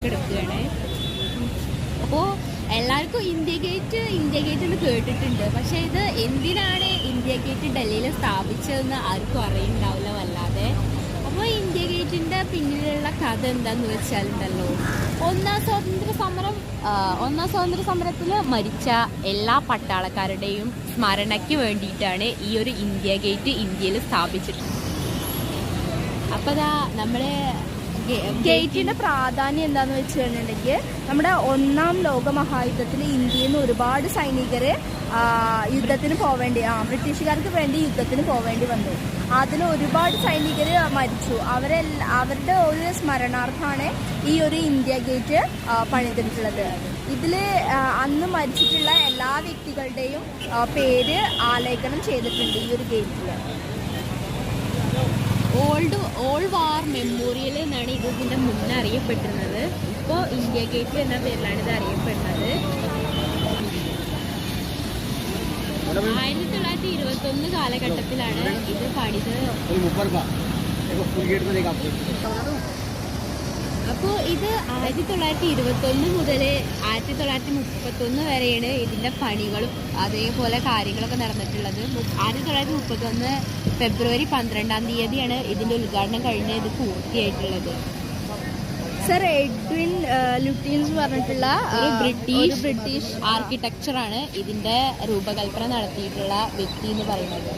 എടുക്കുകയാണ്. അപ്പോൾ എല്ലാവർക്കും ഇന്ത്യ ഗേറ്റ് എന്ന് കേട്ടിട്ടുണ്ട്. പക്ഷെ ഇത് എന്തിനാണ് ഇന്ത്യ ഗേറ്റ് ഡൽഹിയിൽ സ്ഥാപിച്ചതെന്ന് ആർക്കും അറിയുന്നുണ്ടാവില്ല വല്ലാതെ. അപ്പോൾ ഇന്ത്യ ഗേറ്റിൻ്റെ പിന്നിലുള്ള കഥ എന്താന്ന് വെച്ചാലുണ്ടല്ലോ, ഒന്നാം സ്വാതന്ത്ര്യ സമരത്തിൽ മരിച്ച എല്ലാ പട്ടാളക്കാരുടെയും സ്മരണയ്ക്ക് വേണ്ടിയിട്ടാണ് ഈ ഒരു ഇന്ത്യ ഗേറ്റ് ഇന്ത്യയിൽ സ്ഥാപിച്ചിട്ടുള്ളത്. അപ്പോൾ നമ്മളെ ഗേറ്റിന്റെ പ്രാധാന്യം എന്താന്ന് വെച്ചിട്ടുണ്ടെങ്കിൽ, നമ്മുടെ ഒന്നാം ലോക മഹായുദ്ധത്തിൽ ഇന്ത്യയിൽ നിന്ന് ഒരുപാട് സൈനികർ യുദ്ധത്തിന് ബ്രിട്ടീഷുകാർക്ക് വേണ്ടി യുദ്ധത്തിന് പോവേണ്ടി വന്നു. അതിൽ ഒരുപാട് സൈനികർ മരിച്ചു. അവരുടെ ഒരു സ്മരണാർത്ഥമാണ് ഈ ഒരു ഇന്ത്യ ഗേറ്റ് പണിതിട്ടുള്ളത്. ഇതിൽ അന്ന് മരിച്ചിട്ടുള്ള എല്ലാ വ്യക്തികളുടെയും പേര് ആലേഖനം ചെയ്തിട്ടുണ്ട് ഈ ഒരു ഗേറ്റിൽ. ഓൾ വാർ മെമ്മോറിയൽ എന്നാണ് ഇതിൻ്റെ മുന്നേ അറിയപ്പെട്ടിരുന്നത്. ഇപ്പോൾ ഇന്ത്യ ഗേറ്റ് എന്ന പേരിലാണ് ഇത് അറിയപ്പെടുന്നത്. 1921 കാലഘട്ടത്തിലാണ് ഇത് പണിത്. അപ്പോൾ ഇത് 1921 മുതൽ 1931 വരെയാണ് ഇതിൻ്റെ പണികളും അതേപോലെ കാര്യങ്ങളൊക്കെ നടന്നിട്ടുള്ളത്. 1931 ഫെബ്രുവരി 12-ാം തീയതിയാണ് ഇതിൻ്റെ ഉദ്ഘാടനം കഴിഞ്ഞ് ഇത് പൂർത്തിയായിട്ടുള്ളത്. സർ എഡ്വിൻ ലുട്ടീൻസ് പറഞ്ഞിട്ടുള്ള ഒരു ബ്രിട്ടീഷ് ആർക്കിടെക്ചറാണ് ഇതിൻ്റെ രൂപകൽപ്പന നടത്തിയിട്ടുള്ള വ്യക്തി എന്ന് പറയുന്നത്.